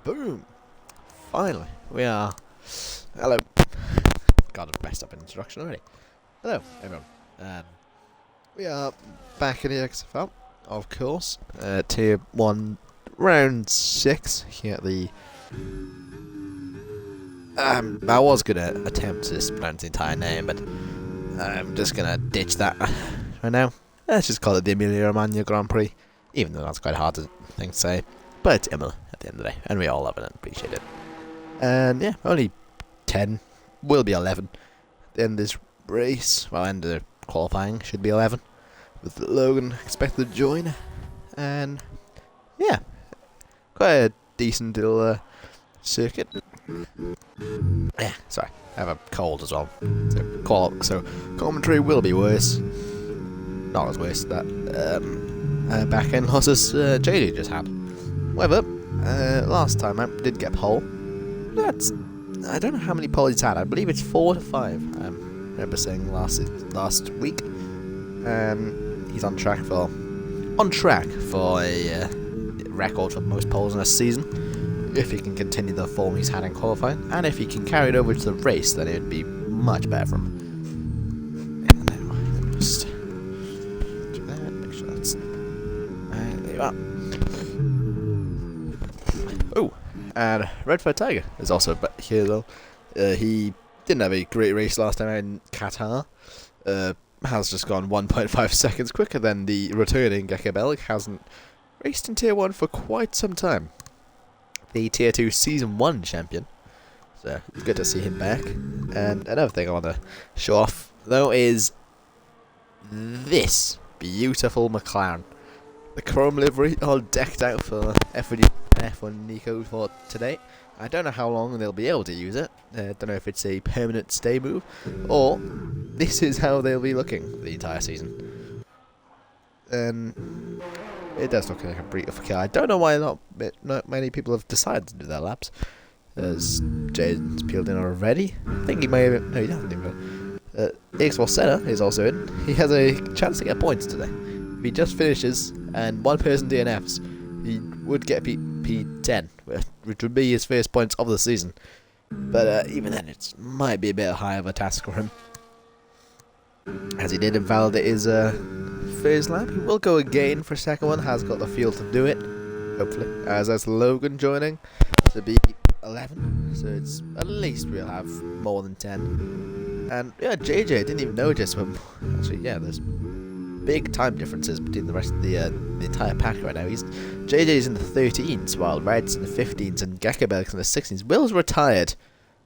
Boom! Finally, we are. Hello. God, I've messed up an introduction already. Hello, everyone. We are back in EXFL, of course. Tier 1, round 6 here at the. I was gonna attempt to pronounce the entire name, but I'm just gonna ditch that right now. Let's just call it the Emilia Romagna Grand Prix, even though that's quite a hard thing to say. But it's Emilia at the end of the day, and we all love it and appreciate it. And yeah, only 10, will be 11 at the end of this race. Well, end of the qualifying should be 11, with Logan expected to join. And yeah, quite a decent little circuit. Yeah, sorry, I have a cold as well. So commentary will be worse. Not as worse as that back end losses JD just had. However, last time I did get pole. I don't know how many poles he's had. I believe it's 4 to 5. I remember saying last week. He's on track for a record for most poles in a season, if he can continue the form he's had in qualifying, and if he can carry it over to the race, then it would be much better for him. And now, just do that. Make sure that's there you are. Oh, and Redford Tiger is also back here though. He didn't have a great race last time in Qatar. Has just gone 1.5 seconds quicker than the returning Gekebel. Hasn't raced in Tier 1 for quite some time. The Tier 2 Season 1 champion. So it's good to see him back. And another thing I want to show off though is this beautiful McLaren. The chrome livery all decked out for F1 Nico for today. I don't know how long they'll be able to use it. Don't know if it's a permanent stay move, or this is how they'll be looking the entire season. It does look like a beautiful car. I don't know why not many people have decided to do their laps. As Jaden's peeled in already. I think he may have. No, he hasn't even. EXFL Senna is also in. He has a chance to get points today. If he just finishes and one person DNFs, he would get P10, which would be his first points of the season. But even then, it might be a bit high of a task for him, as he did invalidate his first lap. He will go again for a second one. Has got the fuel to do it, hopefully. As that's Logan joining to be 11, so it's at least we'll have more than 10. And yeah, JJ didn't even notice when actually there's big time differences between the rest of the entire pack right now. JJ's in the 13s, while Red's in the 15s and Gekebel's in the 16s. Will's retired,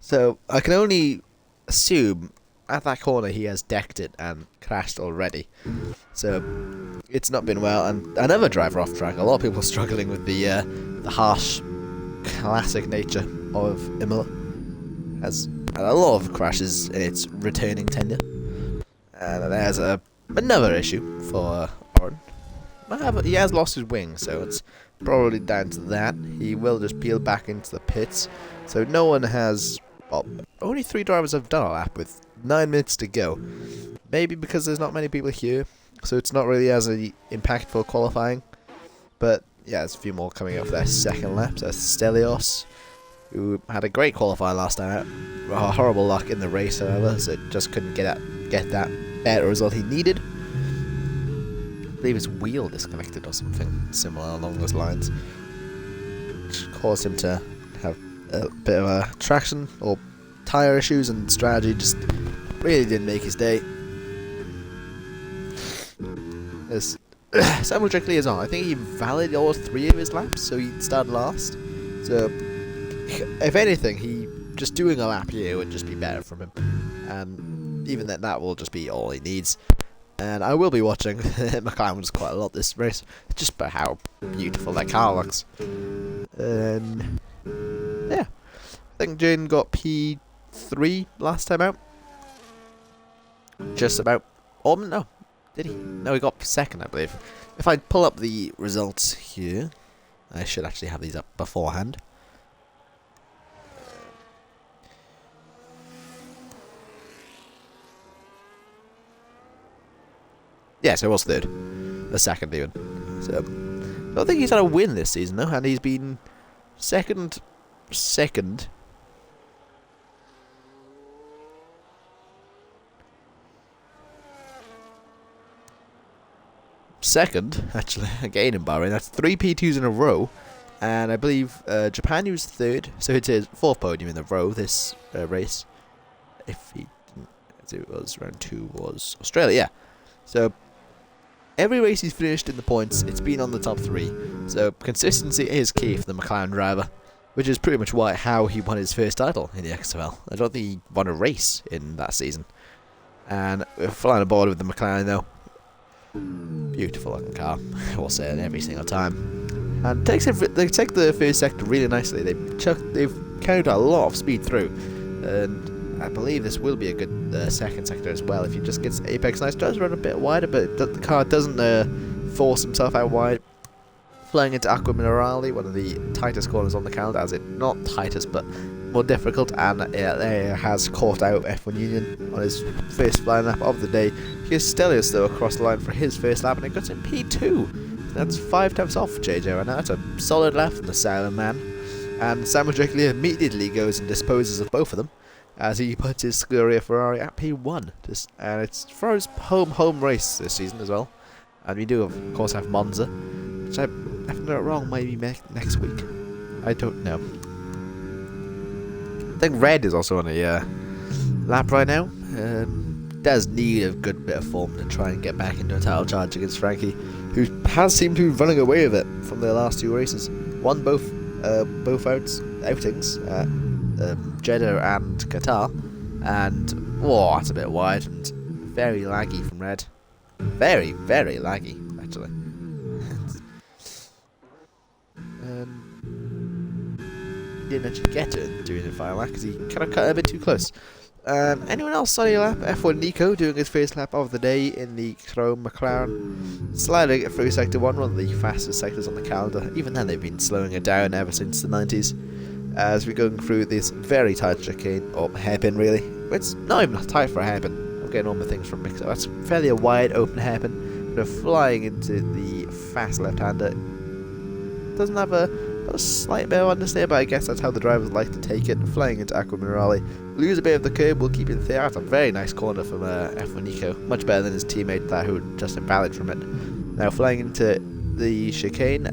so I can only assume at that corner he has decked it and crashed already. So it's not been well. And another driver off track. A lot of people are struggling with the harsh, classic nature of Emilia. Has had a lot of crashes in its returning tenure. And there's another issue for Oren. He has lost his wing, so it's probably down to that. He will just peel back into the pits. So no one has. Well, only 3 drivers have done a lap with 9 minutes to go. Maybe because there's not many people here, so it's not really as impactful qualifying. But yeah, there's a few more coming up for their second lap. So Stelios, who had a great qualifying last time out. Horrible luck in the race, however, so just couldn't get that better result he needed. I believe his wheel disconnected or something similar along those lines, which caused him to have a bit of a traction or tyre issues, and strategy just really didn't make his day. As Samuel Trickley is on, I think he validated all 3 of his laps, so he started last. So if anything, he just doing a lap here would just be better from him. Even then, that will just be all he needs. And I will be watching McLaren quite a lot this race, just by how beautiful that car looks. Yeah, I think Jane got P3 last time out. Just about. Oh no, did he? No, he got second, I believe. If I pull up the results here, I should actually have these up beforehand. Yes, I was third. The second even. So I don't think he's had a win this season though, and he's been Second. Second, actually, again in Bahrain. That's 3 P2s in a row. And I believe Japan was third, so it's his 4th podium in the row this race. If he didn't, as it was round 2 was Australia, yeah. So every race he's finished in the points, it's been on the top 3. So consistency is key for the McLaren driver, which is pretty much how he won his first title in the EXFL. I don't think he won a race in that season. And we're flying aboard with the McLaren though. Beautiful looking car, I will say it every single time. And they take the first sector really nicely. They've carried a lot of speed through, and I believe this will be a good second sector as well. If he just gets apex nice, does run a bit wider, but the car doesn't force himself out wide. Flying into Aqua Minerale, one of the tightest corners on the calendar, as it not tightest but more difficult, and has caught out F1 Union on his first flying lap of the day. Here's Stelios though across the line for his first lap, and it got in P2. That's 5 tenths off JJ right now. That's a solid lap from the Silent Man. And Samuel Drickley immediately goes and disposes of both of them as he puts his Scuderia Ferrari at P1. And it's Ferrari's home race this season as well. And we do, of course, have Monza, which if I'm not wrong, might be next week. I don't know. I think Red is also on a lap right now. Does need a good bit of form to try and get back into a title charge against Frankie, who has seemed to be running away with it from their last 2 races. Won both outings, Jeddah and Qatar, and that's a bit wide and very laggy from Red. Very, very laggy, actually. He didn't actually get to it during the final lap because he kind of cut a bit too close. Anyone else on your lap? F1 Nico doing his first lap of the day in the Chrome McLaren, sliding through sector 1, one of the fastest sectors on the calendar. Even then they've been slowing it down ever since the 90s, as we're going through this very tight chicane, or hairpin really. It's not even tight for a hairpin. I'm getting all my things from Mixer. That's fairly a wide open hairpin. They're flying into the fast left-hander. Doesn't have a slight bit of understeer, but I guess that's how the drivers like to take it. Flying into Aqua Minerale, lose a bit of the curb, will keep it there. That's a very nice corner from F1 Nico, much better than his teammate there who just invalid from it. Now flying into the chicane,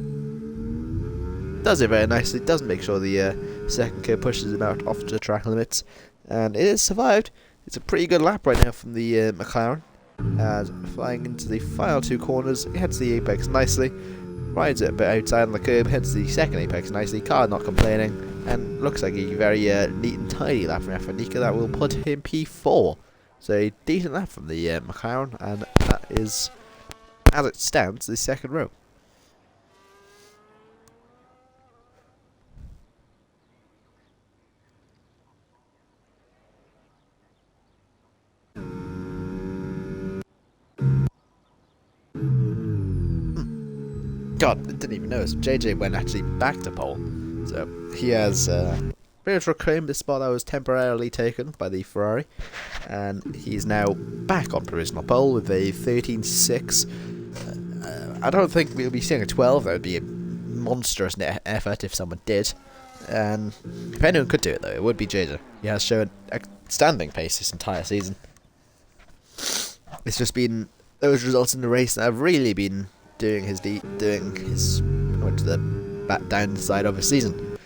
does it very nicely, doesn't make sure the second curb pushes him out off the track limits, and it has survived. It's a pretty good lap right now from the McLaren, and flying into the final 2 corners, it heads the apex nicely. Rides it a bit outside on the curb, heads the second apex nicely, car not complaining, and looks like a very neat and tidy lap from F1 Nico that will put him P4. So a decent lap from the McLaren, and that is, as it stands, the second row. God, I didn't even notice. JJ went actually back to pole. So he has pretty much reclaimed the spot that was temporarily taken by the Ferrari. And he's now back on provisional pole with a 13.6. I don't think we'll be seeing a 12. That would be a monstrous effort if someone did. And if anyone could do it, though, it would be JJ. He has shown outstanding pace this entire season. It's just been those results in the race that have really been doing his went to the back downside of his season.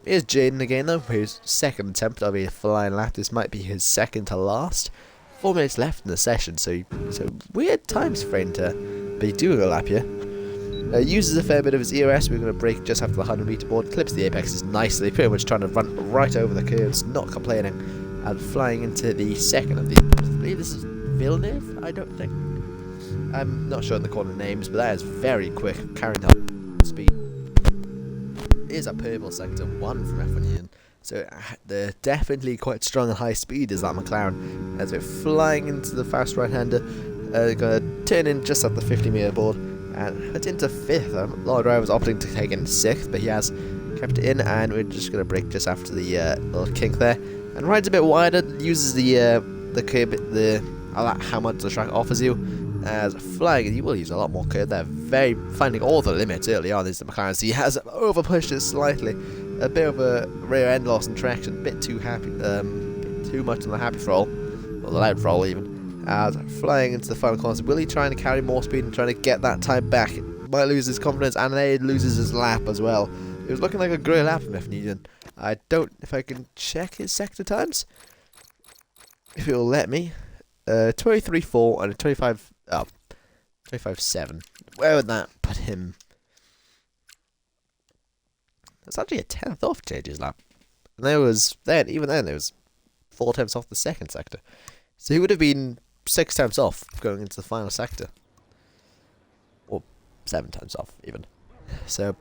Here's Jaden again though, whose second attempt of a flying lap. This might be his second to last. 4 minutes left in the session, so weird times for him to be doing a lap here. Uses a fair bit of his ERS. We're going to brake just after the 100 meter board. Clips the apexes nicely, pretty much trying to run right over the curves, not complaining, and flying into the second of the. I believe this is Villeneuve. I don't think. I'm not sure on the corner names, but that is very quick, carrying up speed. It is a purple sector 1 from F1 Union, so they're definitely quite strong and high speed as that McLaren. As we're flying into the fast right-hander, going to turn in just at the 50 meter board, and it's into 5th. A lot of drivers opting to take in 6th, but he has kept it in, and we're just going to brake just after the little kink there, and rides a bit wider, uses the curb, the how much the track offers you. As flying, you will use a lot more curve there. Finding all the limits early on is the McLaren. So he has over pushed it slightly. A bit of a rear end loss in traction. A bit too happy, bit too much on the happy throttle, or the loud throttle even. As flying into the final corners, will he trying to carry more speed and trying to get that time back? Might lose his confidence, and then he loses his lap as well. It was looking like a great lap from F. Newton. If I can check his sector times, if it will let me. 23.4 and a 25.7. Where would that put him? That's actually a 10th off JJ's lap. And even then, it was 4 tenths off the second sector. So he would have been 6 tenths off going into the final sector. Or 7 tenths off, even. So,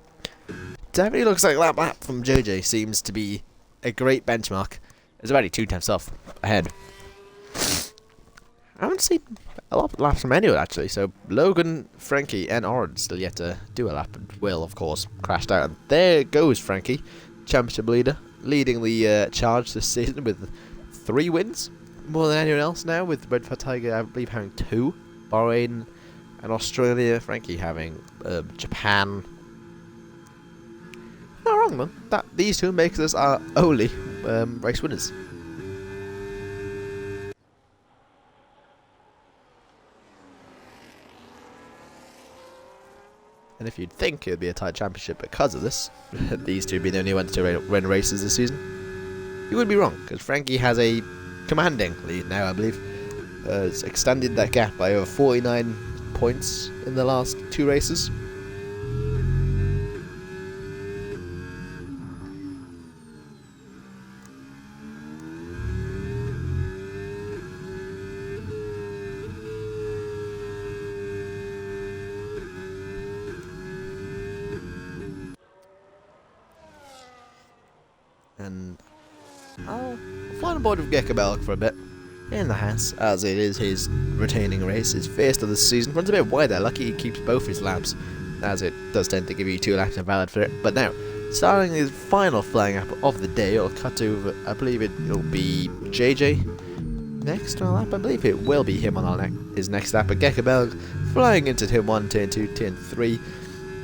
definitely looks like that lap from JJ seems to be a great benchmark. It's already 2 tenths off ahead. I haven't seen a lot of laps from anyone, actually. So, Logan, Frankie, and Oren still yet to do a lap. And Will, of course, crashed out. And there goes Frankie, championship leader, leading the charge this season with 3 wins. More than anyone else now, with Red Fat Tiger, I believe, having 2. Bahrain and Australia. Frankie having Japan. Not wrong, man. These 2 makes us our only race winners. And if you'd think it would be a tight championship because of this, these 2 being the only ones to win races this season, you would be wrong, because Frankie has a commanding lead now, I believe. It's extended that gap by over 49 points in the last 2 races. And I'll fly on board with Gekabelk for a bit in the Haas, as it is his retaining race, his first of the season. Runs a bit wide there, lucky he keeps both his laps, as it does tend to give you 2 laps invalid for it. But now, starting his final flying lap of the day, it'll cut to, I believe it'll be JJ next on a lap. I believe it will be him on his next lap. But Gekabelk flying into turn 1, turn 2, turn 3.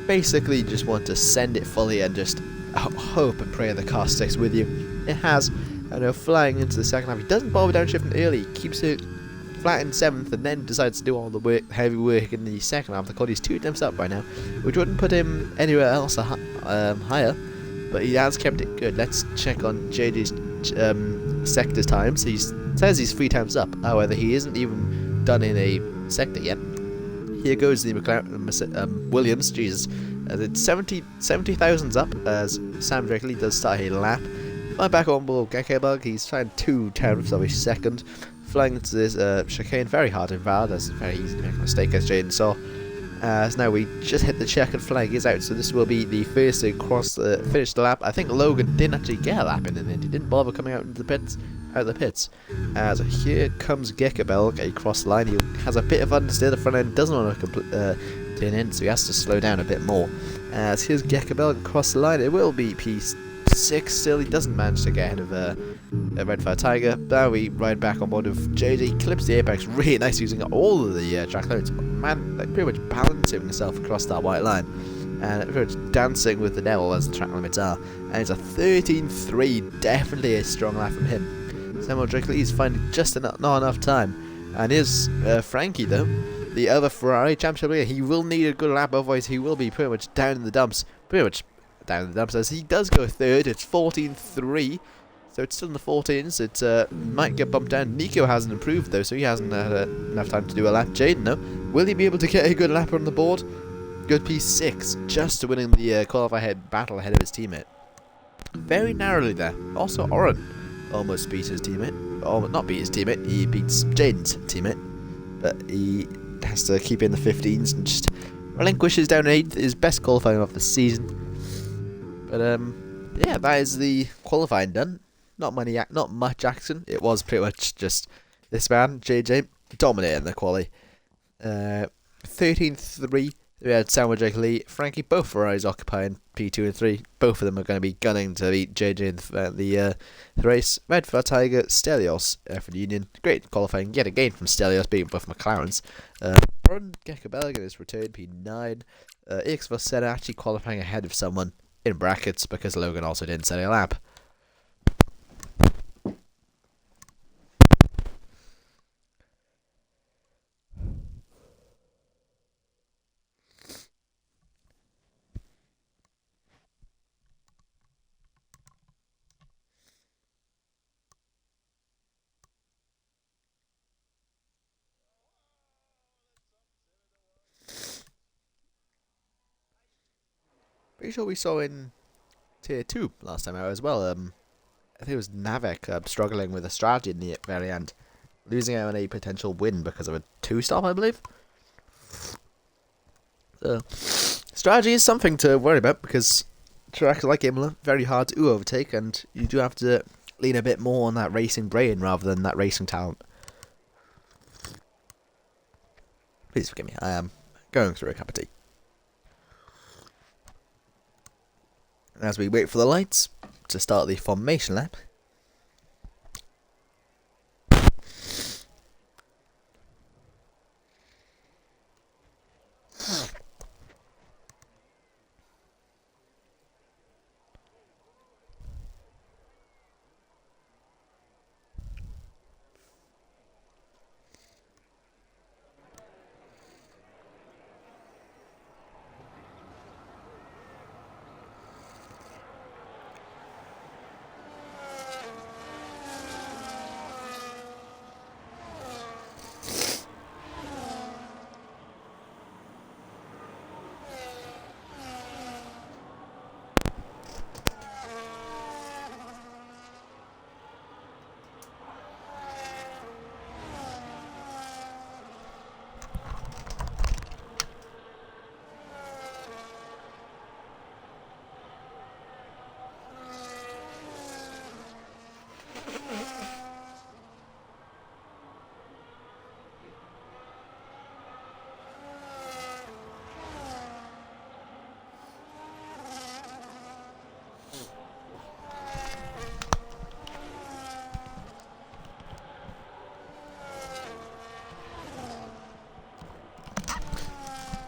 Basically just want to send it fully and just hope and pray the car sticks with you. It has. I know, flying into the second half, he doesn't bother downshifting early. He keeps it flat in 7th and then decides to do all the heavy work in the second half. The quad, he's 2 attempts up by now, which wouldn't put him anywhere else higher, but he has kept it good. Let's check on JJ's sector times. He says he's 3 times up. However, he isn't even done in a sector yet. Here goes the McLaren Williams, Jesus, as it's 70,000s up, as Sam Drakely does start a lap. Flying back on board Gekabelk, he's trying 2 tenths of a second. Flying into this chicane, very hard to invalid, that's very easy to make a mistake, as Jaden saw. So now we just hit the checkered flag is out, so this will be the first to finish the lap. I think Logan didn't actually get a lap in the end, he didn't bother coming out into the pits. As here comes Gekabelk across the line. He has a bit of understeer, the front end doesn't want to turn in, so he has to slow down a bit more. As here's Gekabelk across the line, it will be P6 still. He doesn't manage to get ahead of Red Fire Tiger. Now we ride back on board with JJ, clips the apex really nice using all of the track limits. Man, like, pretty much balancing himself across that white line. And pretty much dancing with the devil as the track limits are. And it's a 13.3, definitely a strong lap from him. Samuel Drakely is finding just not enough time. And here's Frankie though, the other Ferrari championship leader. He will need a good lap, otherwise he will be pretty much down in the dumps. As he does go 3rd. It's 14.3, so it's still in the 14s. It might get bumped down. Nico hasn't improved though, so he hasn't had enough time to do a lap. Jaden though, will he be able to get a good lap on the board? Good P6, just to winning the qualify battle ahead of his teammate. Very narrowly there. Also, Oren almost beat his teammate. Oh, not beat his teammate, he beats Jaden's teammate. But he has to keep in the 15s and just relinquishes down 8th, his best qualifying of the season. But yeah, that is the qualifying done. Not much action. It was pretty much just this man, JJ, dominating the quali. 13.3, We had Samuel Jake Lee, Frankie, both Ferraris occupying P2 and 3. Both of them are going to be gunning to beat JJ in the race. Red for Tiger, Stelios for the Union. Great qualifying yet again from Stelios, beating both McLarens. Run Gecko Belgian is returned P9. EXFL Senna actually qualifying ahead of someone in brackets because Logan also didn't set a lap. Pretty sure we saw in Tier 2 last time out as well. I think it was Navek struggling with a strategy in the very end, losing out on a potential win because of a 2-stop, I believe. So, strategy is something to worry about because tracks like Emilia very hard to overtake, and you do have to lean a bit more on that racing brain rather than that racing talent. Please forgive me, I am going through a cup of tea. As we wait for the lights to start the formation lap.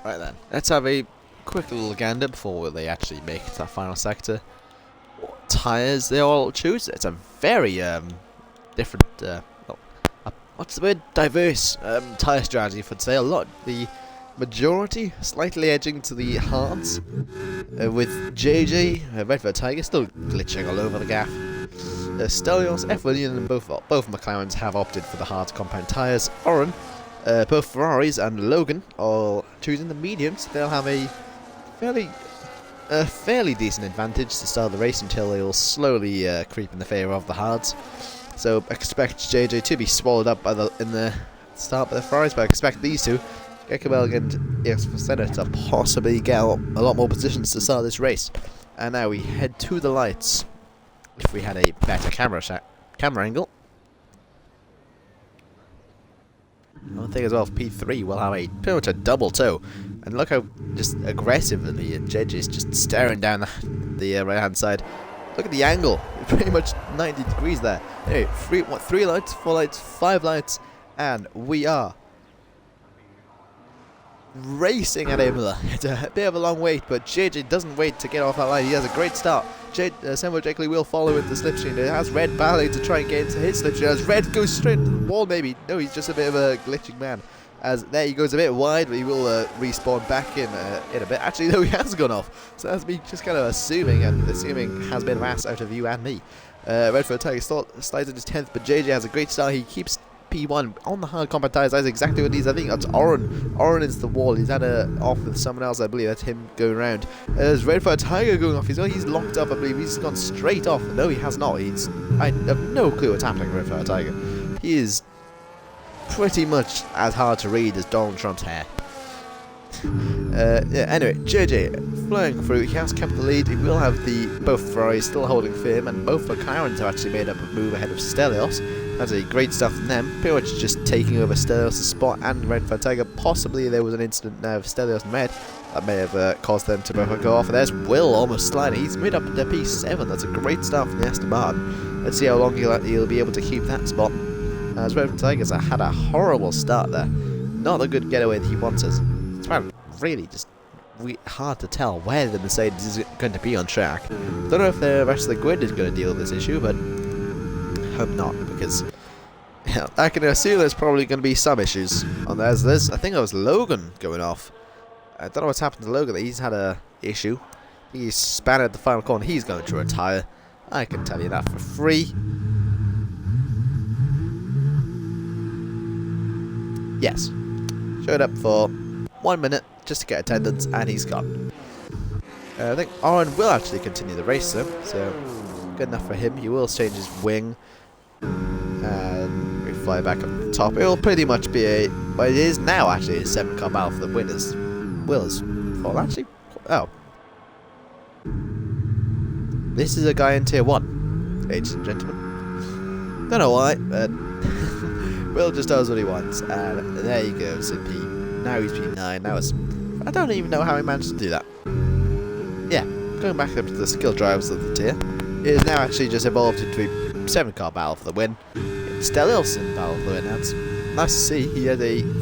Right then, let's have a quick little gander before they actually make it to that final sector. What tyres they all choose? It's a very different, what's the word? Diverse tyre strategy for today. A lot, the majority slightly edging to the hards, with JJ, Red for Tiger, still glitching all over the gaff. Stelios, F1 Union, and both McLarens have opted for the hard compound tyres. Oren, both Ferraris and Logan all choosing the mediums. They'll have a fairly decent advantage to start the race until they will slowly creep in the favour of the hards. So expect JJ to be swallowed up in the start by the Ferraris, but I expect these two, Gekabelg and EXFL Senna, to possibly get a lot more positions to start this race. And now we head to the lights. If we had a better camera angle. One thing as well, for P3 we'll have pretty much a double toe, and look how just aggressively JJ is just staring down the right hand side. Look at the angle, pretty much 90 degrees there. Anyway, 3 lights, 4 lights, 5 lights, and we are racing at Emilia. It's a bit of a long wait, but JJ doesn't wait to get off that line. He has a great start. Samuel Jake Lee will follow into the slipstream. It has Red battling to try and get into his slipstream. As Red goes straight into the wall, maybe. No, he's just a bit of a glitching man. As there he goes a bit wide, but he will respawn back in a bit. Actually, no, he has gone off. So that's me just kind of assuming, and assuming has been mass out of you and me. Red for a Tiger slides in his 10th, but JJ has a great start. He keeps P1 on the hard combat tyres. That's exactly what he needs. I think that's Oren. Oren is the wall. He's had a off with someone else, I believe. That's him going around. There's Red for a Tiger going off. He's locked up, I believe. He's gone straight off. No, he has not. I have no clue what's happening, Red for a Tiger. He is pretty much as hard to read as Donald Trump's hair. Yeah, anyway, JJ flying through. He has kept the lead. He will have both Ferraris still holding firm, and both McLarens have actually made up a move ahead of Stelios. That's a great stuff from them. Pretty much just taking over Stelios' spot and Red Flag Tiger. Possibly there was an incident now of Stelios and Red that may have caused them to both go off. There's Will almost sliding. He's made up to P7. That's a great start from the Aston Martin. Let's see how long he'll be able to keep that spot. As Red Flag Tigers had a horrible start there. Not a good getaway that he wanted. It's really just hard to tell where the Mercedes is going to be on track. Don't know if the rest of the grid is going to deal with this issue, but hope not, because I can assume there's probably going to be some issues on there. I think it was Logan going off. I don't know what's happened to Logan. He's had a issue. He's span at the final corner. He's going to retire. I can tell you that for free. Yes, showed up for 1 minute just to get attendance, and he's gone. I think Oren will actually continue the race though, so good enough for him. He will change his wing, and we fly back up top. It will pretty much be well, it is now actually a 7-car battle for the winners. Will's fall actually. Oh, this is a guy in Tier 1, ladies and gentlemen. Don't know why, but Will just does what he wants, and there he goes in P. Now he's P9. Now it's. I don't even know how he managed to do that. Yeah, going back up to the skill drivers of the tier, it is now actually just evolved into a 7-car battle for the win. Stelios in battle for the win. That's nice to see. He had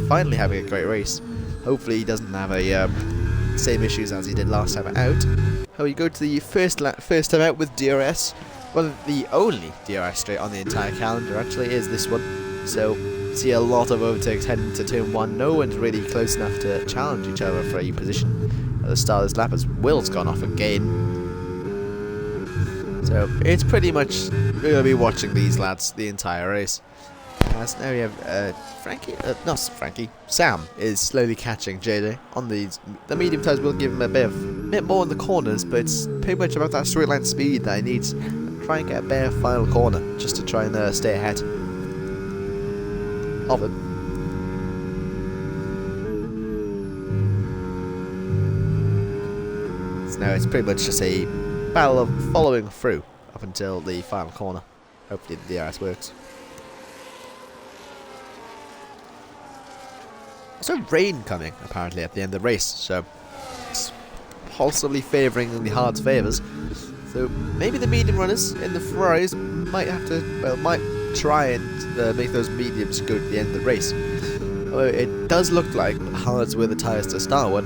finally having a great race. Hopefully he doesn't have a same issues as he did last time out. We go to the first time out with DRS. Well, the only DRS straight on the entire calendar actually is this one. So see a lot of overtakes heading to turn 1. No one's really close enough to challenge each other for a position at the start of this lap, as Will's gone off again. So it's pretty much we're going to be watching these lads the entire race. As now we have Sam is slowly catching JJ on these. The medium tires will give him a bit more in the corners, but it's pretty much about that straight line speed that he needs. Try and get a better final corner just to try and stay ahead of him. So now it's pretty much just a battle of following through up until the final corner. Hopefully the DRS works. Also rain coming apparently at the end of the race, so it's possibly favouring the hard's favours. So maybe the medium runners in the Ferraris might have to, might try and make those mediums go to the end of the race. Although it does look like hards were the tyres to start with,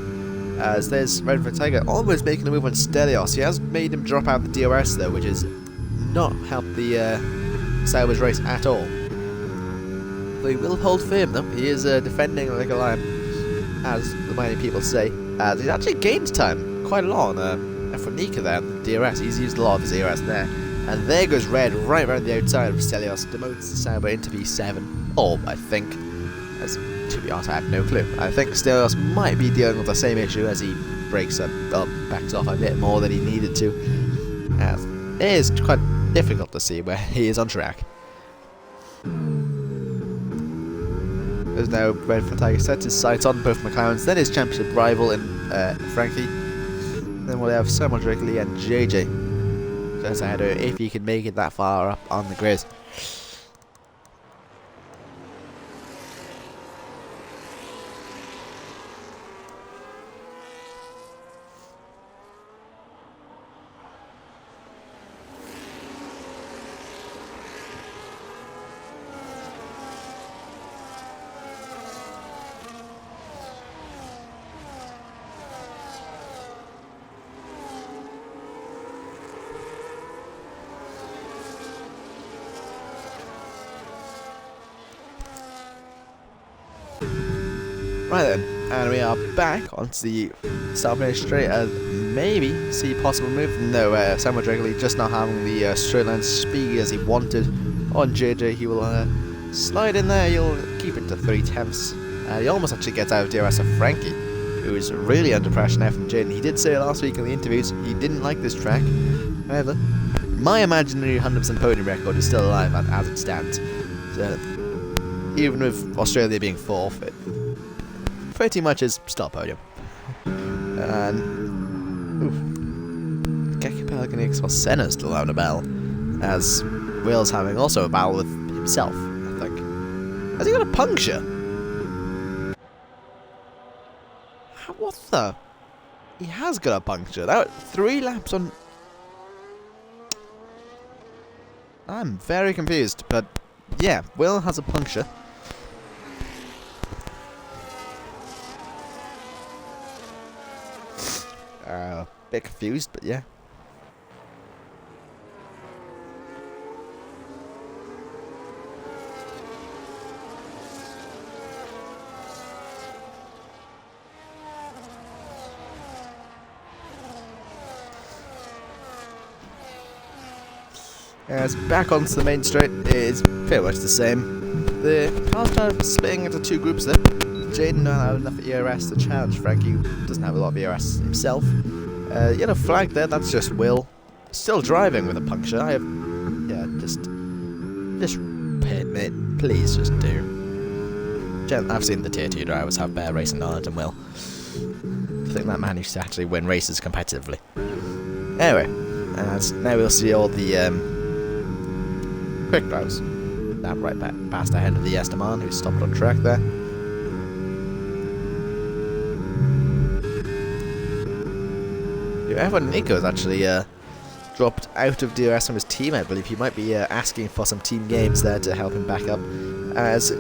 as there's Red Flag Tiger almost making a move on Stelios. He has made him drop out the DRS though, which has not helped the Sauber's race at all. But he will hold firm though. He is defending like a lion, as the many people say. As he's actually gained time quite a lot on from Nika there, the DRS. He's used a lot of his DRS there. And there goes Red right around the outside of Stelios, demotes Sauber into P7. Or, I think, as to be honest, I have no clue. I think Stelios might be dealing with the same issue as he brakes up, backs off a bit more than he needed to. As it is quite difficult to see where he is on track. There's now Red Flag Tiger sets his sights on both McLarens, then his championship rival in Frankie. Then we'll have Samuel Drakely and JJ just ahead of him if he can make it that far up on the grid. Right then, and we are back onto the start finish straight and maybe see possible move. No, Samuel Drakely just not having the straight line speed as he wanted on JJ. He will slide in there, he'll keep it to 3/10. He almost actually gets out of DRS of Frankie, who is really under pressure now from Jaden. He did say last week in the interviews he didn't like this track. However, my imaginary 100% podium record is still alive as it stands. So, even with Australia being fourth, it pretty much is still podium. And Keke Pelican EXFL Senna still having a battle, as Will's having also a battle with himself, I think. Has he got a puncture? What the? He has got a puncture. That 3 laps on... I'm very confused, but yeah, Will has a puncture. Bit confused, but yeah. As back onto the main straight is pretty much the same. The cars are splitting into 2 groups there. Jaden don't have enough ERS to challenge Frankie, who doesn't have a lot of ERS himself. Yellow flag there, that's just Will. Still driving with a puncture. I have... Yeah, just pit, mate. Please just do. I've seen the Tier 2 drivers have better racing knowledge than Will. I think that managed to actually win races competitively. Anyway, as now we'll see all the quick drives. That right back past ahead of the Esteban, who stopped on track there. Everyone Nico's actually dropped out of DRS from his team, I believe. He might be asking for some team games there to help him back up. As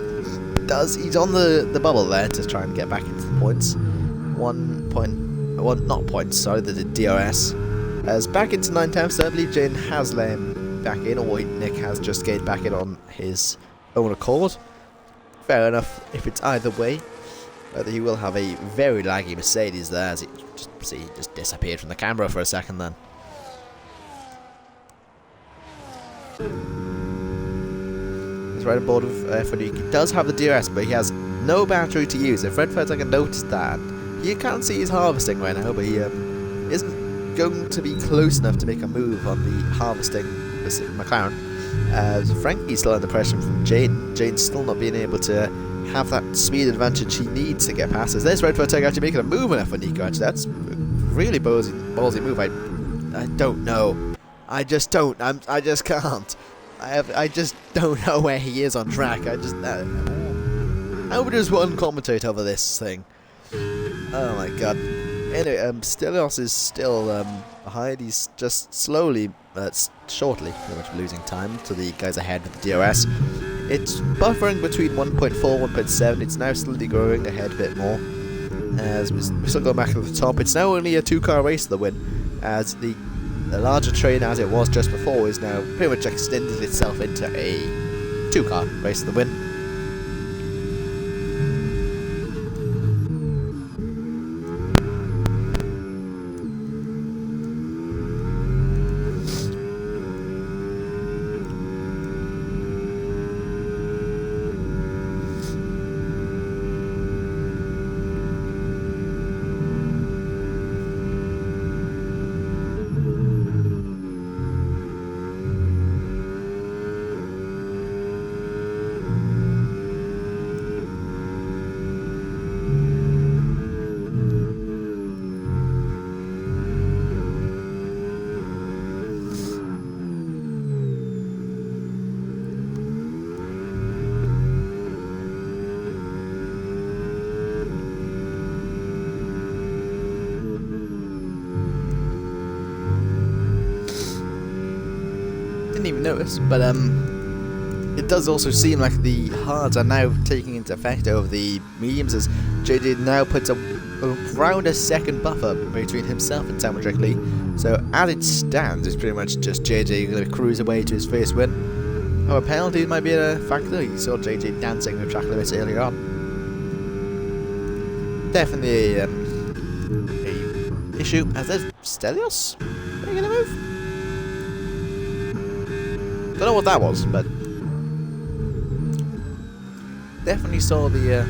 he's on the bubble there to try and get back into the points. 1 point, well, not points, sorry, the DRS. As back into 9 times, so I believe Jane has let him back in, or Nick has just gained back in on his own accord. Fair enough if it's either way. But he will have a very laggy Mercedes there, as he just disappeared from the camera for a second then. He's right on board with F1. He does have the DRS, but he has no battery to use. If Red Fred's noticed that, you can't see he's harvesting right now, but he isn't going to be close enough to make a move on the harvesting McLaren. As Frankie's still under pressure from Jane. Jane's still not being able to have that speed advantage he needs to get past us. There's Red Flag actually making a move on F1 Nico. Actually, that's a really ballsy move. I don't know. I just don't. I just can't. I just don't know where he is on track. I would just one commentate over this thing. Oh my god. Anyway, Stelios is still behind. He's just slowly, shortly, pretty much losing time to the guys ahead with the DRS. It's buffering between 1.4 and 1.7. It's now slowly growing ahead a bit more. As we still go back to the top. It's now only a 2-car race to the win. As the larger train, as it was just before, is now pretty much extended itself into a 2-car race to the win. Didn't even notice, but it does also seem like the hards are now taking into effect over the mediums, as JJ now puts around a second buffer between himself and Samuel Lee. So as it stands, it's pretty much just JJ going to cruise away to his first win. Oh, a penalty might be a factor. You saw JJ dancing with track limits earlier on. Definitely a issue. As there's Stelios making a move. Don't know what that was, but definitely saw the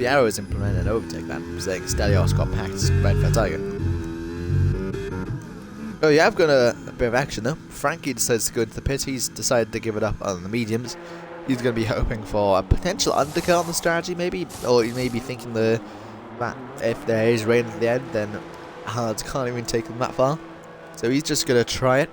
arrows implement an overtake then, saying Stelios got past Red for Tiger. Oh yeah, I've got a bit of action though. Frankie decides to go into the pit. He's decided to give it up on the mediums. He's going to be hoping for a potential undercut on the strategy maybe, or he may be thinking that if there is rain at the end, then hards can't even take them that far. So he's just going to try it.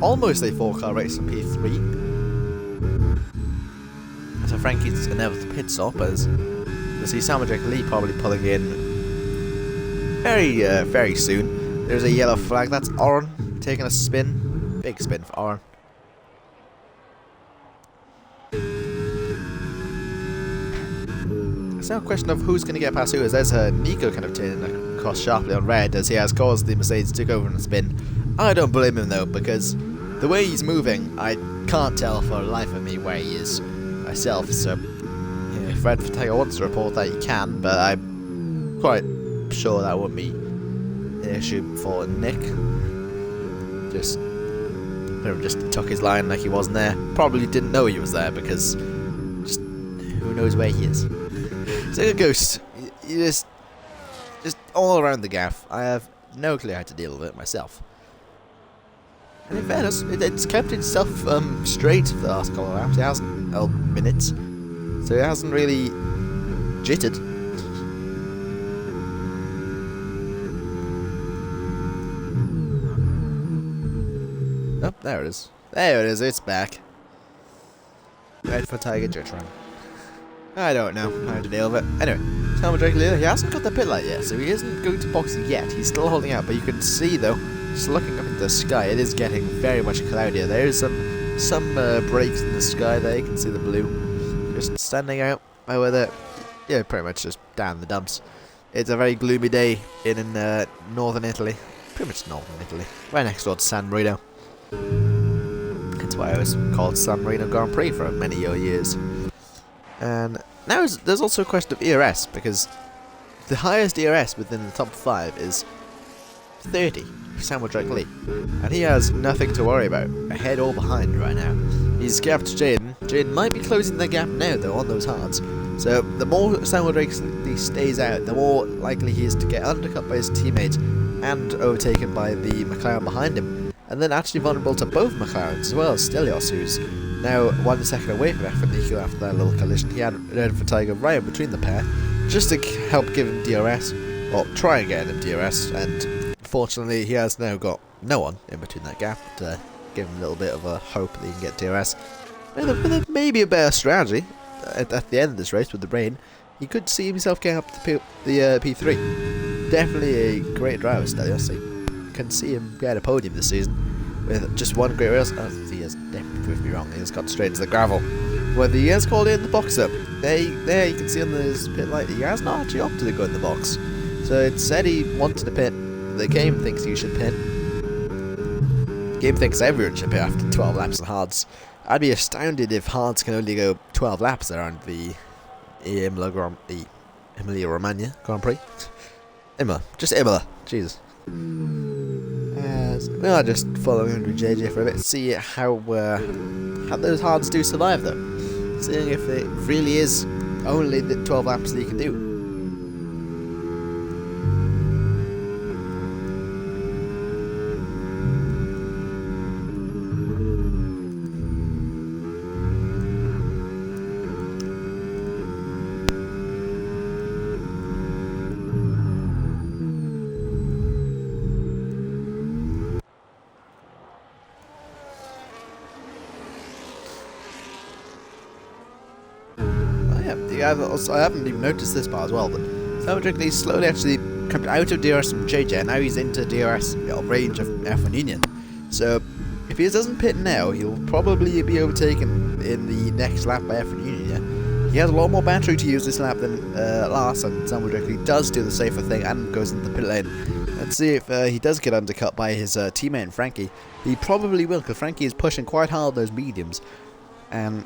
almost a 4-car race in P3. So Frankie's inevitable pit stop, as we'll see Samuel Lee probably pulling in very soon. There's a yellow flag. That's Oren taking a spin. Big spin for Oren. It's now a question of who's going to get past who. As there's Nico kind of turning across sharply on red as he has caused the Mercedes to go over and spin. I don't blame him though, because the way he's moving, I can't tell for the life of me where he is myself. So if Red Tiger wants to report that, he can, but I'm quite sure that wouldn't be an issue for Nick. Just took his line like he wasn't there. Probably didn't know he was there, because just who knows where he is. It's like a ghost. You just all around the gaff. I have no clue how to deal with it myself. And in fairness, it's kept itself straight for the last couple of laps. It hasn't held minutes, so it hasn't really jittered. Oh, there it is. There it is. It's back. Red for Tiger Jittering. I don't know how to deal with it. Anyway, Samuel Drake Leader, he hasn't got the pit light yet, so he isn't going to box yet. He's still holding out, but you can see though, just looking up at the sky, it is getting very much cloudier. There's some breaks in the sky there. You can see the blue just standing out over there. Yeah, pretty much just down the dumps. It's a very gloomy day in northern Italy. Pretty much northern Italy. Right next door to San Marino. That's why I was called San Marino Grand Prix for many years. And now there's also a question of ERS, because the highest ERS within the top 5 is 30 for Samuel Drake Lee, and he has nothing to worry about, ahead or behind right now. He's gapped Jaden. Jaden might be closing the gap now though on those hards, so the more Samuel Drake Lee stays out, the more likely he is to get undercut by his teammates and overtaken by the McLaren behind him, and then actually vulnerable to both McLarens as well as Stelios, who's now 1 second away from Nico after that little collision. He had Red for Tiger right in between the pair, just to help give him DRS, or try and get him DRS, and fortunately he has now got no one in between that gap to give him a little bit of a hope that he can get DRS. With maybe a better strategy at the end of this race with the rain, he could see himself getting up to the P3. Definitely a great driver, Stelios. You can see him get a podium this season with just one great race. Oh, he has definitely proved me wrong. He has got straight to the gravel. Whether he has called in the box up, there you can see on his pit light, he has not actually opted to go in the box. So it said he wanted to pit. The game thinks you should pit. The game thinks everyone should pit after 12 laps of hards. I'd be astounded if hards can only go 12 laps around the Emilia Romagna Grand Prix. Just Imola. Jesus. We are just following with JJ for a bit, see how those hards do survive though. Seeing if it really is only the 12 laps that you can do. I haven't even noticed this part as well, but Samuel Drake Lee slowly actually coming out of DRS from JJ, and now he's into DRS range of F1 Union. So if he doesn't pit now, he'll probably be overtaken in the next lap by F1 Union. Yeah? He has a lot more battery to use this lap than last, and Samuel Drake Lee does do the safer thing and goes into the pit lane. Let's see if he does get undercut by his teammate Frankie. He probably will, because Frankie is pushing quite hard those mediums, and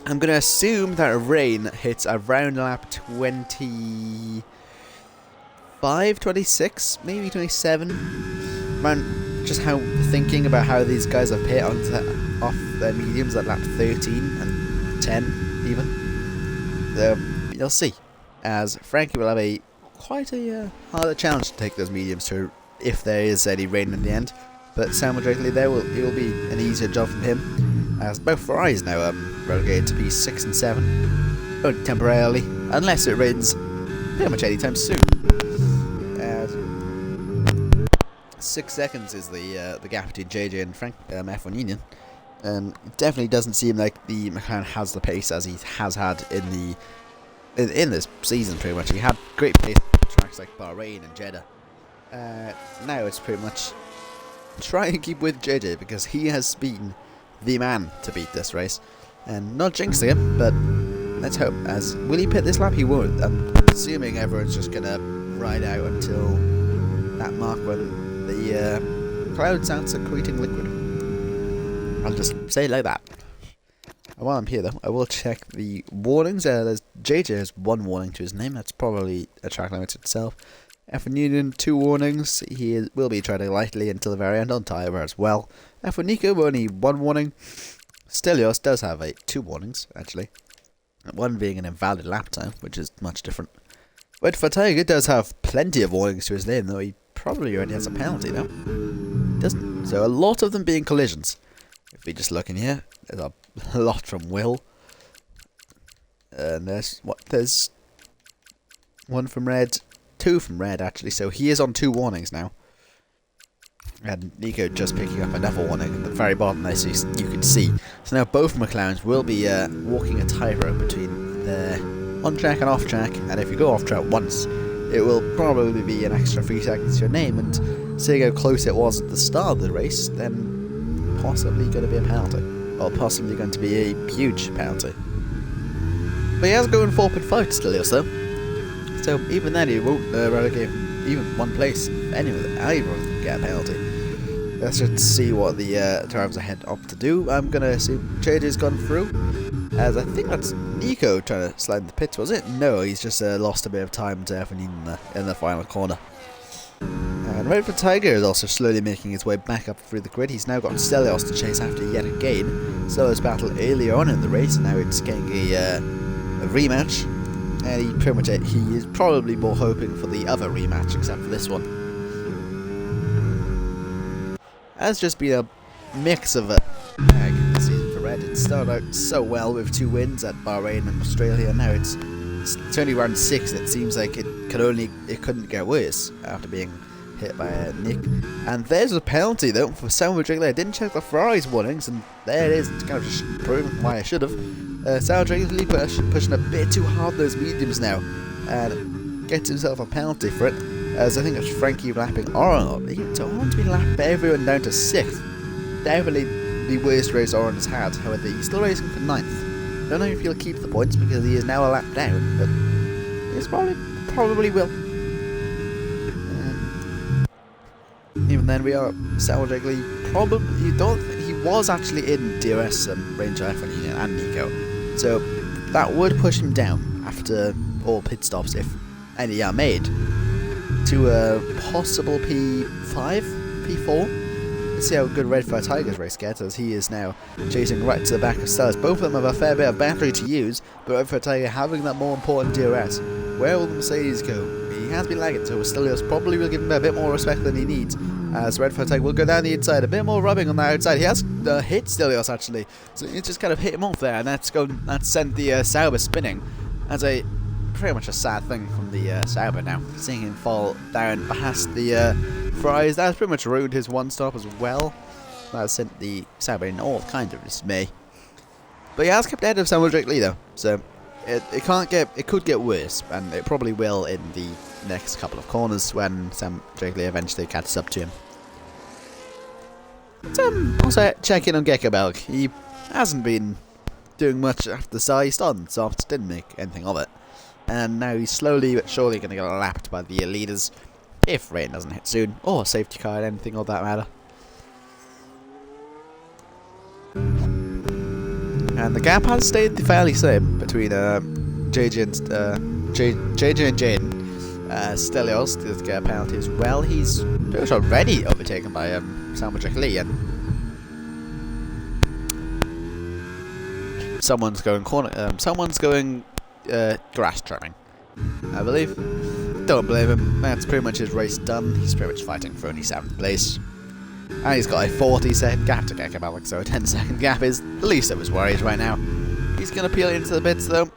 I'm going to assume that rain hits around lap 25, 26, maybe 27. Man, just how thinking about how these guys have hit off their mediums at lap 13 and 10 even. You'll see, as Frankie will have quite a harder challenge to take those mediums to if there is any rain in the end. But Samuel Drake Lee there, it will be an easier job from him, as both Ferraris now relegated to P6 and 7, only temporarily, unless it rains pretty much anytime soon. 6 seconds is the gap between JJ and Frank F1 Union, and it definitely doesn't seem like the McLaren has the pace as he has had in this season. Pretty much, he had great pace on tracks like Bahrain and Jeddah. Now it's pretty much try and keep with JJ because he has been the man to beat this race, and not jinxing him, but let's hope. As will he pit this lap? He won't. I'm assuming everyone's just gonna ride out until that mark when the cloud sounds secreting liquid. I'll just say it like that. And while I'm here though, I will check the warnings. There's JJ has 1 warning to his name. That's probably a track limit itself. F1 Union 2 warnings. He will be treading lightly until the very end on tyre as well. F1 Nico only 1 warning. Stelios does have 2 warnings actually. One being an invalid lap time, which is much different. Red for Tiger does have plenty of warnings to his name, though he probably already has a penalty now. Doesn't. So a lot of them being collisions. If we just look in here, there's a lot from Will. And there's 1 from Red, 2 from Red actually, so he is on 2 warnings now. And Nico just picking up another warning at the very bottom there, so you can see. So now both McLarens will be walking a tightrope between their on-track and off-track, and if you go off-track once, it will probably be an extra 3 seconds to your name, and seeing how close it was at the start of the race, then possibly going to be a penalty. Or possibly going to be a huge penalty. But he has going 4.5 still here, so even then he won't relegate even 1 place. Either of them get a penalty. Let's just see what the drivers ahead opt to do. I'm going to assume JJ's gone through, as I think that's Nico trying to slide in the pits, was it? No, he's just lost a bit of time to F1 in the final corner. And Red for Tiger is also slowly making his way back up through the grid. He's now got Stelios to chase after yet again. Stelios battle earlier on in the race, and now it's getting a rematch. And he is probably more hoping for the other rematch, except for this one. Has just been a mix of a season for Red. It started out so well with 2 wins at Bahrain and Australia. Now it's only round 6. It seems like it couldn't get worse after being hit by Nick. And there's a penalty though for Salvador Jiggler. I didn't check the Ferrari's warnings, and there it is. It's kind of just proving why I should have. Salvador Jiggler pushing a bit too hard those mediums now, and gets himself a penalty for it. As I think it's Frankie lapping Oron. So Oron's been lapped by everyone down to 6th. Definitely the worst race Oron has had. However, he's still racing for 9th. Don't know if he'll keep the points because he is now a lap down, but he probably will. Even then, we are Salvador Jiggler. He was actually in DRS and Ranger F1 Union and Nico, so that would push him down after all pit stops, if any are made, to a possible P5, P4. Let's see how good Red Fire Tiger's race gets, as he is now chasing right to the back of Stellars. Both of them have a fair bit of battery to use, but Red Fire Tiger having that more important DRS. Where will the Mercedes go? He has been lagging, so Stelios probably will give him a bit more respect than he needs, as Red Fire Tiger will go down the inside. A bit more rubbing on the outside. He has hit Stelios actually, so he just kind of hit him off there, and that's sent the Sauber spinning. As pretty much a sad thing from the Sauber now, seeing him fall down past the Fries. That's pretty much ruined his 1 stop as well. That sent the Sauber in all kind of dismay. But he has kept ahead of Samuel Drake Lee though, so it could get worse, and it probably will in the next couple of corners when Sam Drake Lee eventually catches up to him. Let's also check in on Gecko Belg. He hasn't been doing much after the start. He started on softs, didn't make anything of it, and now he's slowly but surely going to get lapped by the leaders if rain doesn't hit soon, or safety car, anything of that matter. And the gap has stayed fairly same between JJ and Jaden. Stelios does get a penalty as well. He's pretty much already overtaken by Samuel Lee, and someone's going grass trimming, I believe. Don't blame him. That's pretty much his race done. He's pretty much fighting for only 7th place. And he's got a 40-second gap to Gecko Belg, so a 10-second gap is the least of his worries right now. He's going to peel into the pits though.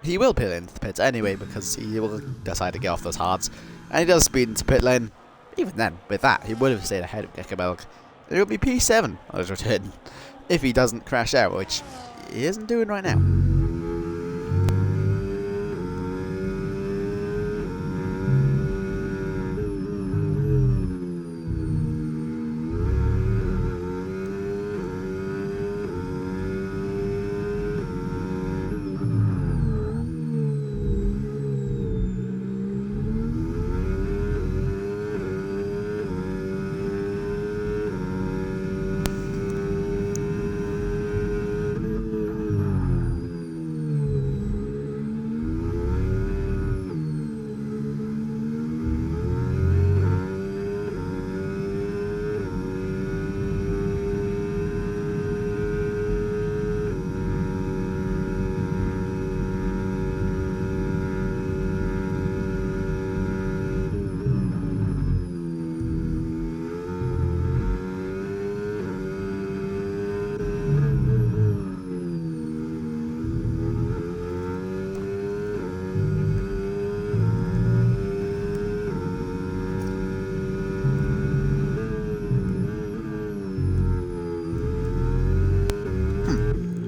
He will peel into the pits anyway, because he will decide to get off those hards. And he does speed into pit lane. even then, with that, he would have stayed ahead of Gekabelg. It would be P7 on his return, if he doesn't crash out, which he isn't doing right now.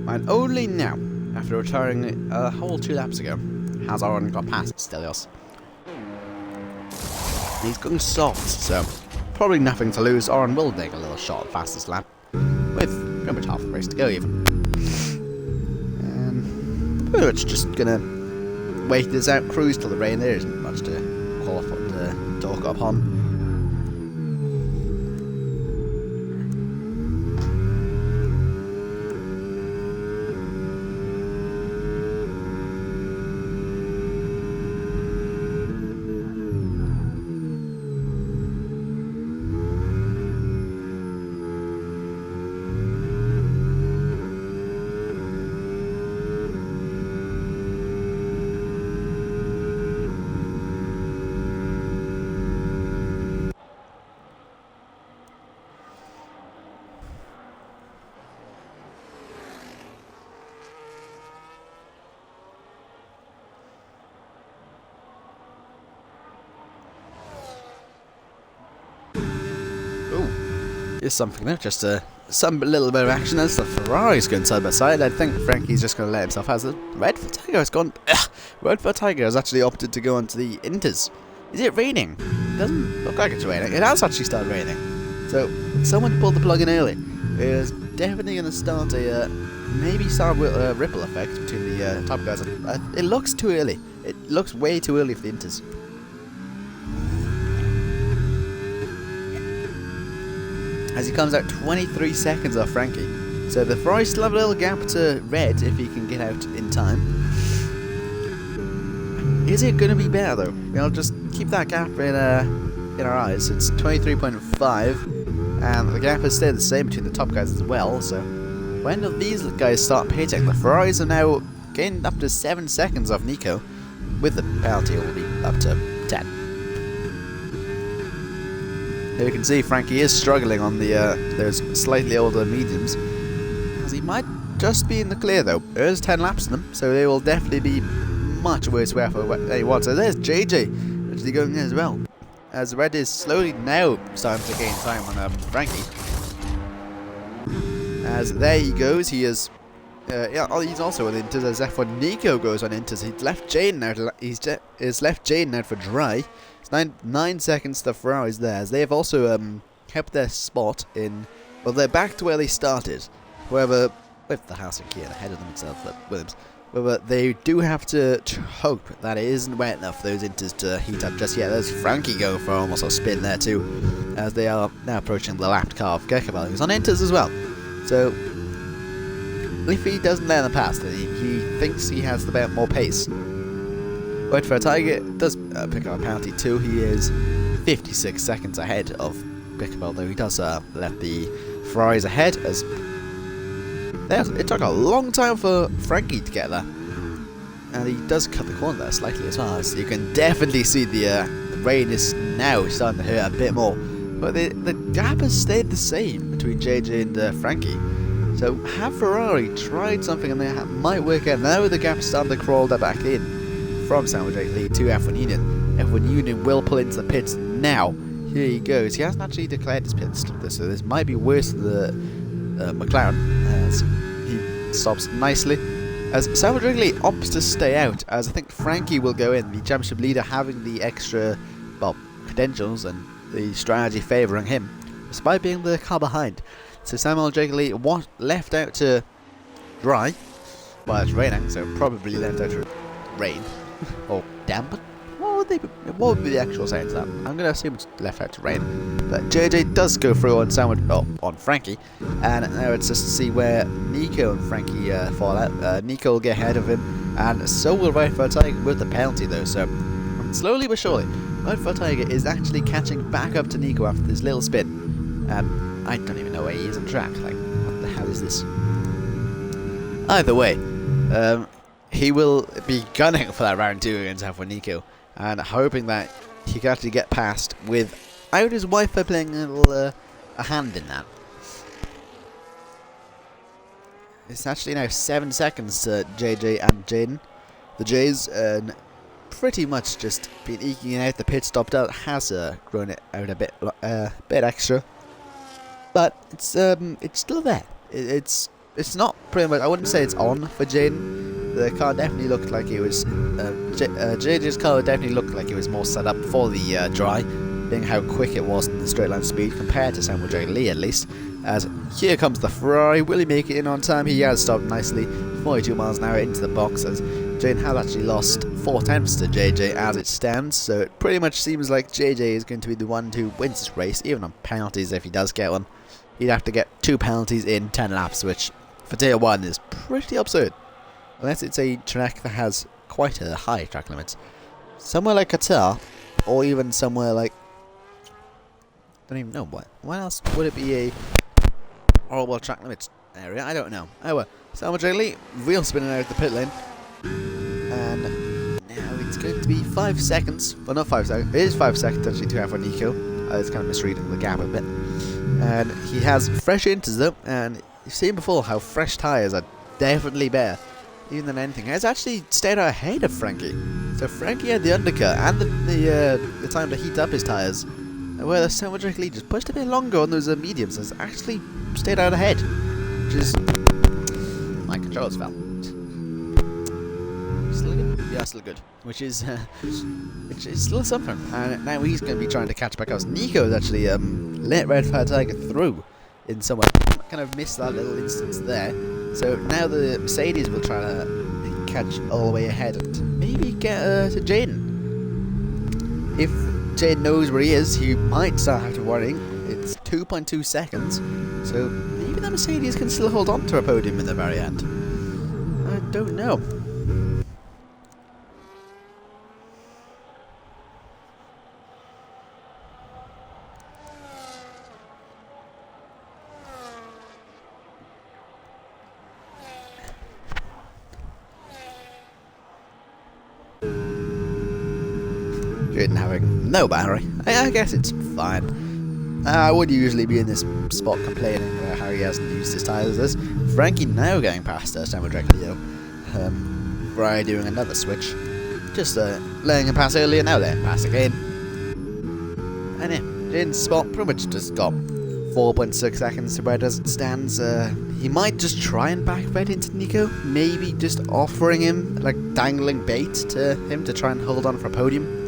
And only now, after retiring a whole 2 laps ago, has Oren got past Stelios. He's going soft, so probably nothing to lose. Oren will take a little shot at fastest lap, with pretty much half the race to go even. And pretty much just gonna wait this out, cruise till the rain. There isn't much to qualify to talk upon. Is something there, just some little bit of action as the Ferrari's going side by side. I think Frankie's just going to let himself have it. Red for Tiger has gone. Red for Tiger has actually opted to go onto the Inters. Is it raining? It doesn't look like it's raining. It has actually started raining. So someone pulled the plug in early. It is definitely going to start a maybe start with a ripple effect between the top guys. It looks too early. It looks way too early for the Inters. As he comes out 23 seconds off Frankie. So the Ferrari still have a little gap to Red if he can get out in time. Is it going to be better though? We'll just keep that gap in our eyes. It's 23.5 and the gap has stayed the same between the top guys as well. So when do these guys start pitting? The Ferraris are now getting up to 7 seconds off Nico. With the penalty it will be up to 10. Here you can see Frankie is struggling on the those slightly older mediums, as he might just be in the clear though. There's 10 laps in them, so they will definitely be much worse wear for anyone. So there's JJ actually going in as well, as Red is slowly now starting to gain time on Frankie. As there he goes, he is he's also on Inters as F1 Nico goes on Inters. He's left Jane now. He's left Jane now for dry. It's 9 seconds to the Ferraris there, as they have also kept their spot in. Well, they're back to where they started. However, with the Haas and Kian ahead of themselves, Williams. However, they do have to hope that it isn't wet enough for those Inters to heat up just yet. There's Frankie going for almost a spin there too, as they are now approaching the lapped car of Gekabel, who's on Inters as well. So if he doesn't let them pass, then he thinks he has the bit more pace. But for Tiger does pick up a penalty too. He is 56 seconds ahead of Gekabel, though he does let the Ferraris ahead, as it took a long time for Frankie to get there. And he does cut the corner there slightly as well, so you can definitely see the rain is now starting to hurt a bit more. But the gap has stayed the same between JJ and Frankie. So have Ferrari tried something and they might work out. Now the gap's starting to crawl back in from Sandwich League to F1 Union. F1 Union will pull into the pits now. here he goes. He hasn't actually declared his pit stop, so this might be worse than the McLaren, as he stops nicely. As Samuel Wrigley opts to stay out, as I think Frankie will go in, the championship leader, having the extra, well, credentials and the strategy favouring him, despite being the car behind. So Samuel Wrigley left out to dry. Well, it's raining, so probably left out to rain or dampen. What would be the actual saying to that? I'm going to assume it's left out to rain. But JJ does go through on on Frankie, and now it's just to see where Nico and Frankie fall out. Nico will get ahead of him, and so will Right for Tiger with the penalty though. So slowly but surely, Right for Tiger is actually catching back up to Nico after this little spin. I don't even know where he is on track. Like, what the hell is this? Either way, he will be gunning for that round 2 against Alpha Nico, and hoping that he can actually get past without his wife playing a little a hand in that. It's actually now 7 seconds to JJ and Jaden. The J's pretty much just been eking out the pit stop. That has grown it out a bit extra, but it's still there. It's not pretty much. I wouldn't say it's on for Jaden. The car definitely looked like it was. JJ's car definitely looked like it was more set up for the dry, being how quick it was in the straight line speed compared to Samuel J. Lee at least. As here comes the Ferrari. Will he make it in on time? He has stopped nicely, 42 miles an hour into the box. As Jaden has actually lost 4 tenths to JJ as it stands. So it pretty much seems like JJ is going to be the one who wins this race, even on penalties if he does get one. He'd have to get 2 penalties in 10 laps, which for Tier 1 is pretty absurd. Unless it's a track that has quite a high track limits. Somewhere like Qatar, or even somewhere like... don't even know what. What else would it be a horrible track limits area? I don't know. Oh well. Samuel J. Lee, real spinning out of the pit lane. And now it's going to be 5 seconds. Well, not 5 seconds. It is 5 seconds actually to have for Nico. It's kind of misreading the gap a bit. And he has fresh inters though, and you've seen before how fresh tyres are definitely better, even than anything. Has actually stayed out ahead of Frankie. So Frankie had the undercut and the time to heat up his tyres, where the Samuel Lee just pushed a bit longer on those mediums, has actually stayed out ahead, which is my controls fell. Still good? Yeah, still good. Which is still something. And now he's going to be trying to catch back up. Nico has actually let Red Fire Tiger through in somewhere. Kind of missed that little instance there. So now the Mercedes will try to catch all the way ahead and maybe get to Jaden. If Jaden knows where he is, he might start having to worrying. It's 2.2 seconds, so maybe the Mercedes can still hold on to a podium in the very end. I don't know. Jaden having no battery. I guess it's fine. I would usually be in this spot complaining about how he hasn't used his tyres as this. Frankie now going past Samuel Draglio. Rye doing another switch. Just letting him pass earlier, now letting him pass again. And yeah, Jaden's spot pretty much just got 4.6 seconds to where it stands. He might just try and back red into Nico. Maybe just offering him, like dangling bait to him to try and hold on for a podium.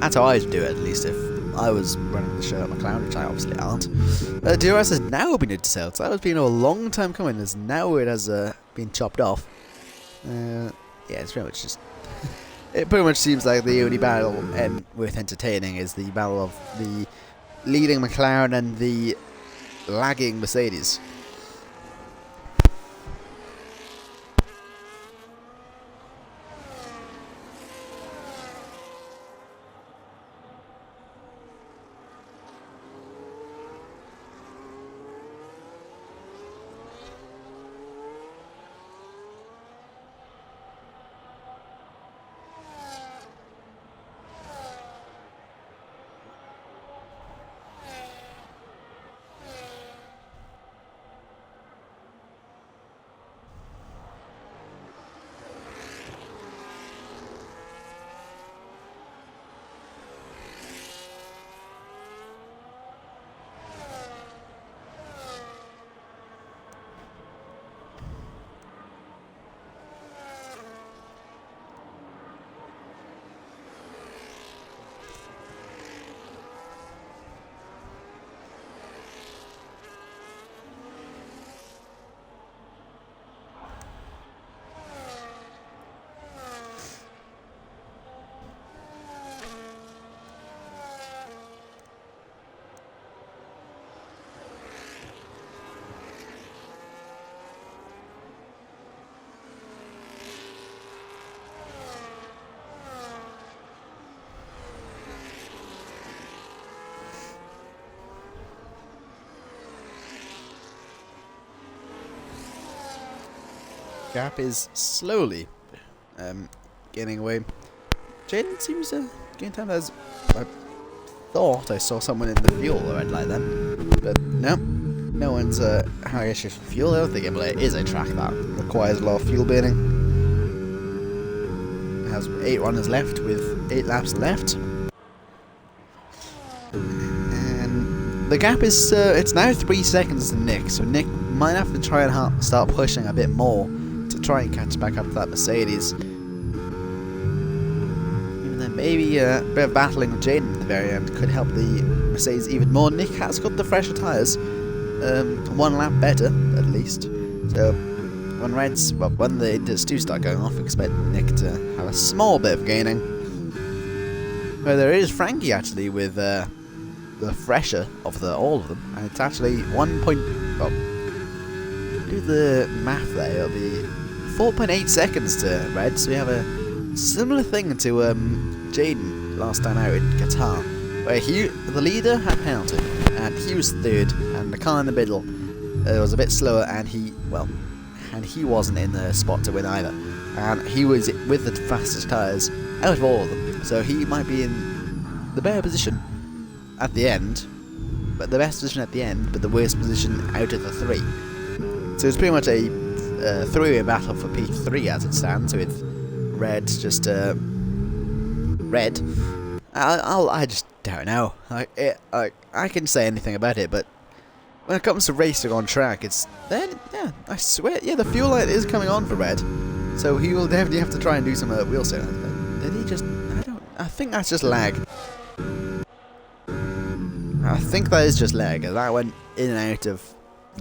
That's how I'd do it, at least if I was running the show at McLaren, which I obviously aren't. T1S has now been into so that has been a long time coming, as now it has been chopped off. Yeah, it's pretty much just... it pretty much seems like the only battle worth entertaining is the battle of the leading McLaren and the lagging Mercedes. gap is slowly gaining away. Jaden seems to gain time as I thought I saw someone in the fuel red light then, but no one's high issues for fuel. I don't think Emilia is a track that requires a lot of fuel burning. It has 8 runners left with 8 laps left. And the gap is, it's now 3 seconds to Nick, so Nick might have to try and start pushing a bit more to try and catch back up to that Mercedes. Even then, maybe a bit of battling with Jaden at the very end could help the Mercedes even more. Nick has got the fresher tyres, 1 lap better at least. So when when the Inters do start going off, expect Nick to have a small bit of gaining. But there is Frankie actually with the fresher of all of them, and it's actually 1 point. Well, do the math there. It'll be 4.8 seconds to Red. So we have a similar thing to Jaden last time out in Qatar, where the leader had penalty and he was third, and the car in the middle was a bit slower, and he wasn't in the spot to win either, and he was with the fastest tyres out of all of them, so he might be in the better position at the end, but the best position at the end, but the worst position out of the 3. So it's pretty much a three-way battle for P3 as it stands, with Red just Red. I just don't know. I can say anything about it, but when it comes to racing on track, it's then I swear, the fuel light is coming on for Red, so he will definitely have to try and do some wheel steering. Did he just? I think that's just lag. I think that is just lag. That went in and out of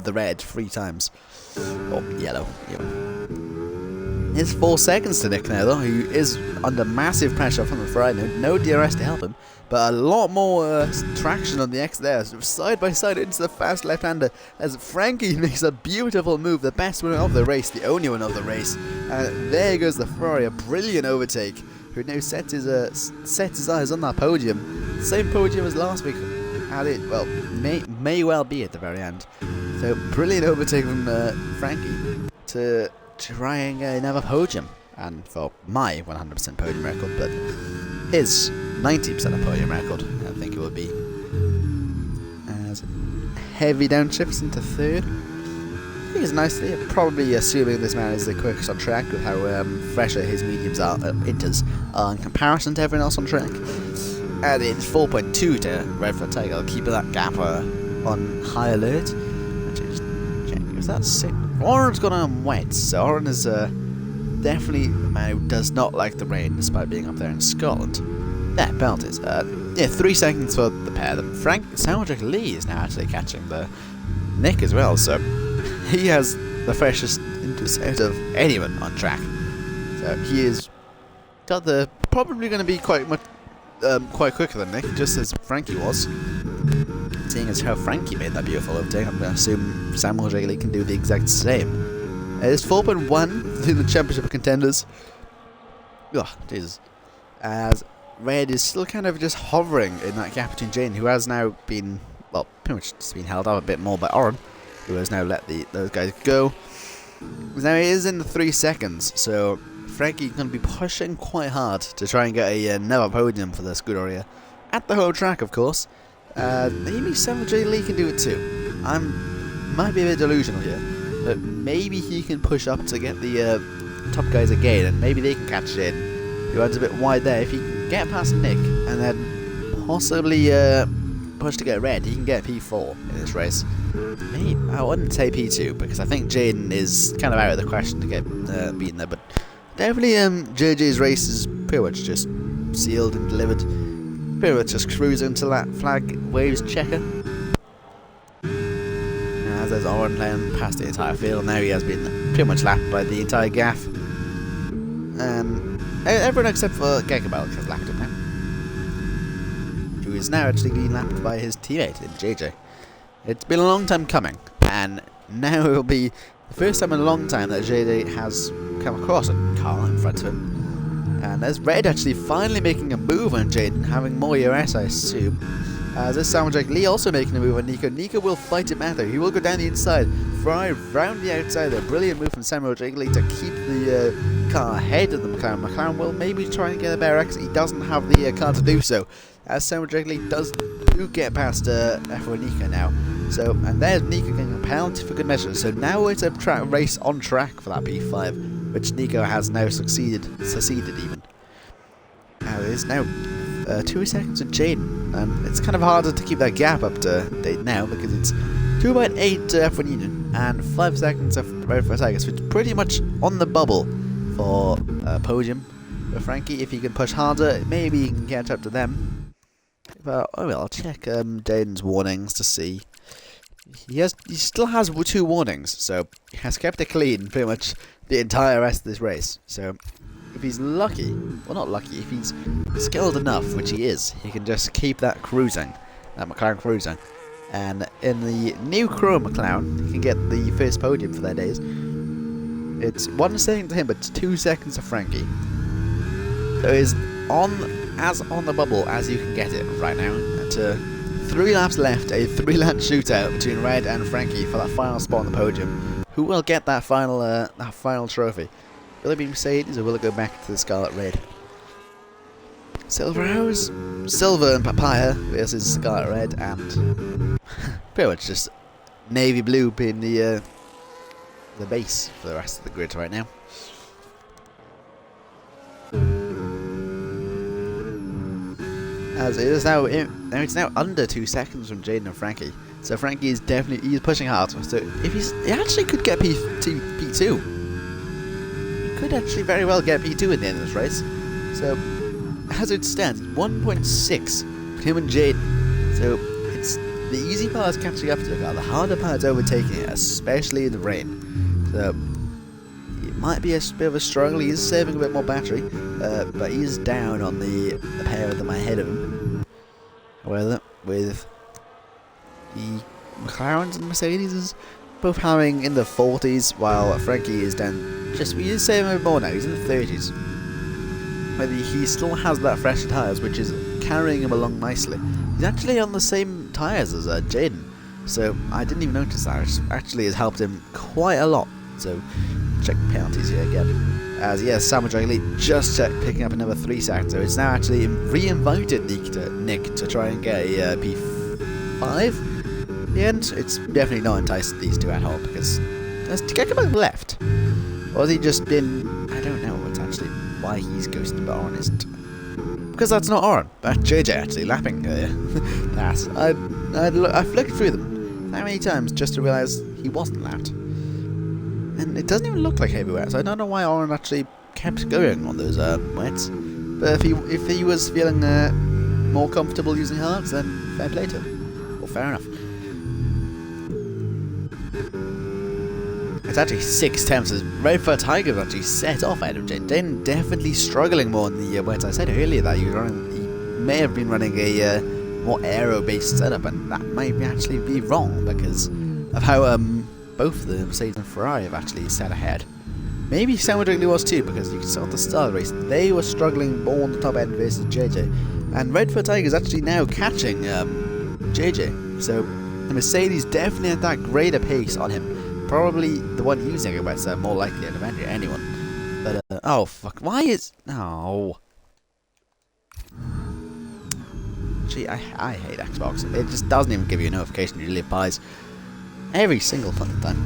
the red 3 times. Oh, yellow. It's 4 seconds to Nick now, though, who is under massive pressure from the front. No DRS to help him, but a lot more traction on the X there. Side by side into the fast left-hander as Frankie makes a beautiful move, the best one of the race, the only one of the race. And there goes the Ferrari, a brilliant overtake, who now sets his eyes on that podium. Same podium as last week, and it, well, may well be at the very end. So, brilliant overtake from Frankie to try and get another podium, and for my 100% podium record, but his 90% of podium record, I think it would be. As heavy downshifts into 3rd. I think it's nicely, probably assuming this man is the quickest on track with how fresher his mediums are, Inters are in comparison to everyone else on track. And it's 4.2 to Red for Tiger, keeping that gap on high alert. Just check, is that sick? Oren's gone on wet, so Oren is definitely a man who does not like the rain despite being up there in Scotland. There, penalties. 3 seconds for the pair of them. Soundtrack Lee is now actually catching the Nick as well, so he has the freshest Inters out of anyone on track. So he is probably going to be quite quicker than Nick, just as Frankie was. Seeing as how Frankie made that beautiful overtake, I'm going to assume Samuel J. Lee can do the exact same. It's 4.1 to the championship contenders. Oh, Jesus. As Red is still kind of just hovering in that gap between Jane, who has now been, well, pretty much just been held up a bit more by Oren, who has now let those guys go. Now he is in the 3 seconds, so Frankie's going to be pushing quite hard to try and get another podium for the Scuderia. At the home track, of course. Maybe Samuel J. Lee can do it too. Might be a bit delusional here, but maybe he can push up to get the top guys again, and maybe they can catch in. Who runs a bit wide there. If he can get past Nick, and then possibly push to get Red, he can get P4 in this race. Maybe I wouldn't say P2 because I think Jaden is kind of out of the question to get beaten there, but definitely JJ's race is pretty much just sealed and delivered. Pretty much just cruising until that flag waves checker. As there's Oren playing past the entire field, now he has been pretty much lapped by the entire gaff. And everyone except for Gekabel has lapped him now. Who is now actually being lapped by his teammate in JJ. It's been a long time coming, and now it will be the first time in a long time that JJ has come across a car in front of him. And there's Red actually finally making a move on Jaden, having more ERS, I assume. This sounds like Lee also making a move on Nico. Nico will fight him out there. He will go down the inside. Ferrari round the outside. A brilliant move from Samuel Jiggly to keep the car ahead of the McLaren. McLaren will maybe try and get a better exit. He doesn't have the car to do so, as Samuel Jiggly do get past F1 Nico now. So, and there's Nico getting a penalty for good measure. So now it's a race on track for that P5, which Nico has now succeeded even. Now it is now 2 seconds of Jaden, and it's kind of harder to keep that gap up to date now because it's 2.8 to F1 Union and 5 seconds of Red for Tigers, which is pretty much on the bubble for podium. But Frankie, if he can push harder, maybe he can catch up to them. But oh well, I'll check Jaden's warnings to see. He still has 2 warnings, so he has kept it clean pretty much the entire rest of this race. So if he's lucky, well not lucky, if he's skilled enough, which he is, he can just keep that cruising, that McLaren cruising. And in the new Chrome McLaren, he can get the first podium for their days. It's 1 second to him, but it's 2 seconds to Frankie. So he's as on the bubble as you can get it right now. To 3 laps left, a 3-lap shootout between Red and Frankie for that final spot on the podium. Who will get that final trophy? Will it be Mercedes or will it go back to the Scarlet Red? Silver and Papaya versus Scarlet Red, and pretty much just Navy Blue being the base for the rest of the grid right now. As it is now, it's now under 2 seconds from Jaden and Frankie. So Frankie is he's pushing hard. So if he actually could get P2, he could actually very well get P2 at the end of this race. So as it stands, 1.6 for him and Jaden. So it's the easy part is catching up to the car. The harder part is overtaking it, especially in the rain. So it might be a bit of a struggle. He's saving a bit more battery, but he's down on the pair of them ahead of him. However, with the McLarens and Mercedes both having in the 40s, while Frankie is down he's saving a bit more now. He's in the 30s. But he still has that fresh tyres, which is carrying him along nicely. He's actually on the same tyres as Jaden, so I didn't even notice that. It actually has helped him quite a lot. So check penalties here again. As yes, Samuel Jiggly just picking up another 3 seconds. So it's now actually re-invited Nick to try and get a P5. In the end, it's definitely not enticed these two at all because to get him left. Or has he just been? I don't know what's actually why he's ghosted, but Oren isn't. Because that's not Oren. That's JJ actually lapping. I flicked through them that many times just to realise he wasn't lapped. And it doesn't even look like heavy wet, so I don't know why Oren actually kept going on those wets. But if he was feeling more comfortable using hards, then fair play to him. Well, fair enough. It's actually 6 temps as Red Fur Tiger's actually set off ahead of Jaden. Jaden definitely struggling more in the wets. I said earlier that he may have been running a more aero-based setup, and that might actually be wrong because of how both the Mercedes and Ferrari have actually set ahead. Maybe Samuel Jiggly was too, because you saw at the start of the race they were struggling more on the top end versus JJ, and Red Fur Tiger is actually now catching JJ. So the Mercedes definitely had that greater pace on him. Probably the one using it, but more likely to advantage anyone. But oh fuck, why is Gee, I hate Xbox. It just doesn't even give you a notification you live buys every single fucking time.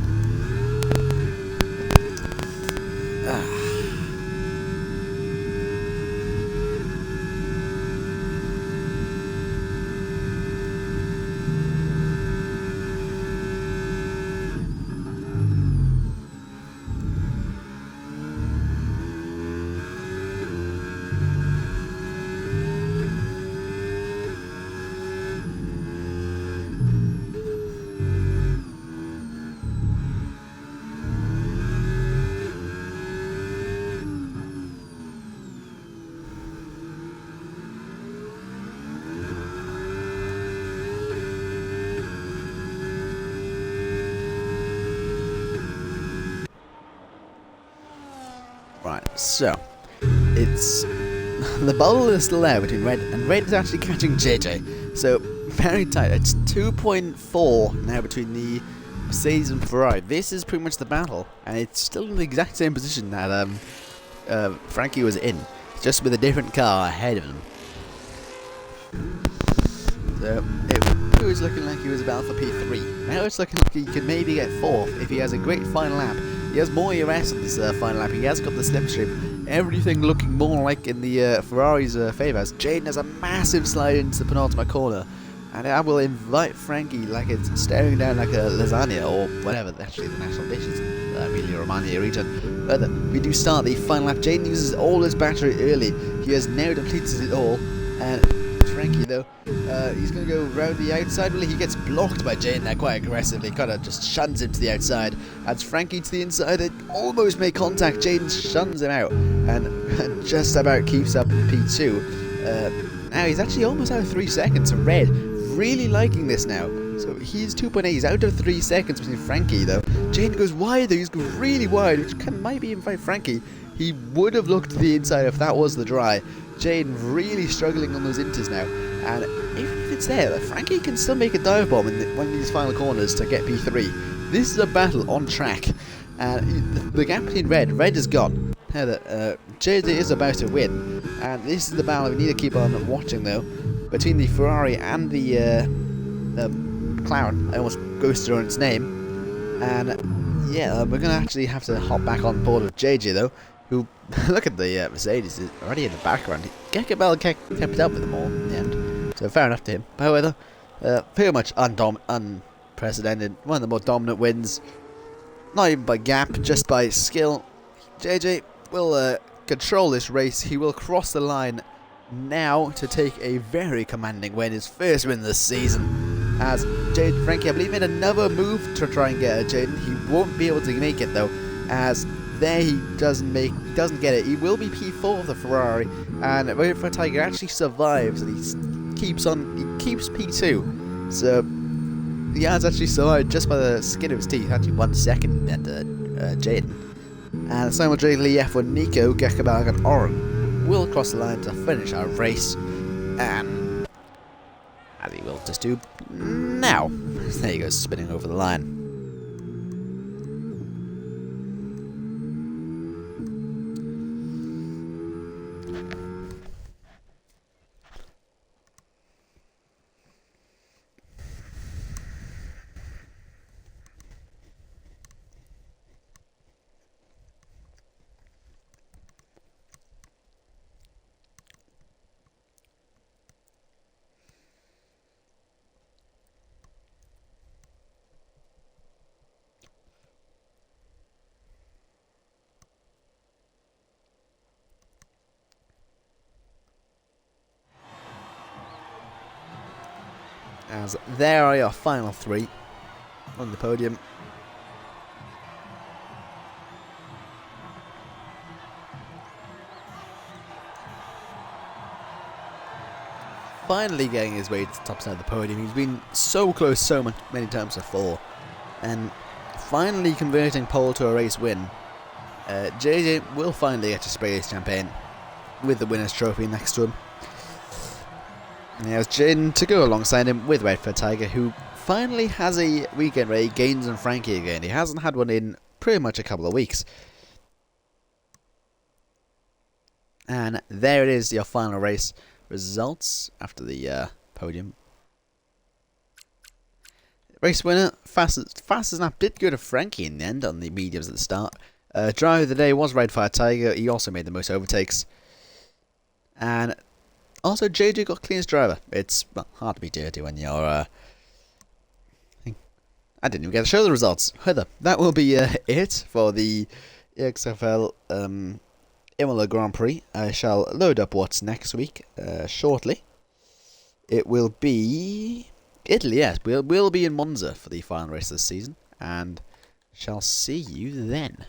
Right, so it's the bubble is still there between Red, and Red is actually catching JJ. So very tight. It's 2.4 now between the Mercedes and Ferrari. This is pretty much the battle, and it's still in the exact same position that Frankie was in, just with a different car ahead of him. So it was looking like he was about for P3. Now it's looking like he could maybe get 4th if he has a great final lap. He has more ERS on this final lap. He has got the slipstream. Everything looking more like in the Ferrari's favour. As Jaden has a massive slide into the penultimate corner. And I will invite Frankie like it's staring down like a lasagna or whatever actually the national dish is in the Emilia Romagna region. But we do start the final lap. Jaden uses all his battery early. He has now depleted it all. And Frankie though, he's going to go round the outside. Well, he gets blocked by Jaden there quite aggressively. Kind of just shuns him to the outside. Adds Frankie to the inside. They almost make contact. Jaden shuns him out and just about keeps up in P2. Now he's actually almost out of 3 seconds. Red really liking this now. So he's 2.8. He's out of 3 seconds between Frankie though. Jaden goes wide though. He's going really wide, which might be invite Frankie. He would have looked to the inside if that was the dry. Jaden really struggling on those inters now, and if it's there, Frankie can still make a dive bomb in one of these final corners to get P3. This is a battle on track, and the gap between Red is gone. JJ is about to win, and this is the battle we need to keep on watching though, between the Ferrari and the Clown. I almost ghosted on its name, and yeah, we're gonna actually have to hop back on board with JJ though. Who, look at the Mercedes, is already in the background. Gekabel kept up with them all in the end. So fair enough to him. However, pretty much unprecedented. One of the more dominant wins. Not even by gap, just by skill. JJ will control this race. He will cross the line now to take a very commanding win. His first win this season. As Frankie, I believe, made another move to try and get Jaden. He won't be able to make it though, as there he doesn't get it. He will be P4 of the Ferrari, and Red for Tiger actually survives, and he keeps P2. So he has actually survived just by the skin of his teeth. Actually 1 second and Jaden. And simultaneously, F1 Nico, Gekabal, and Oren will cross the line to finish our race, and as he will just do now. There he goes, spinning over the line. As there are your final 3 on the podium. Finally getting his way to the top side of the podium. He's been so close many times before. And finally converting pole to a race win. JJ will finally get to spray his champagne with the winner's trophy next to him. And he has Jaden to go alongside him with Redford Tiger, who finally has a weekend where he gains on Frankie again. He hasn't had one in pretty much a couple of weeks. And there it is, your final race results after the podium. Race winner, fastest lap did go to Frankie in the end on the mediums at the start. Driver of the day was Redfire Tiger. He also made the most overtakes. And also, JJ got cleanest driver. It's hard to be dirty when you're... I didn't even get to show the results. However, that will be it for the EXFL Imola Grand Prix. I shall load up what's next week shortly. It will be Italy, yes. We'll be in Monza for the final race this season. And shall see you then.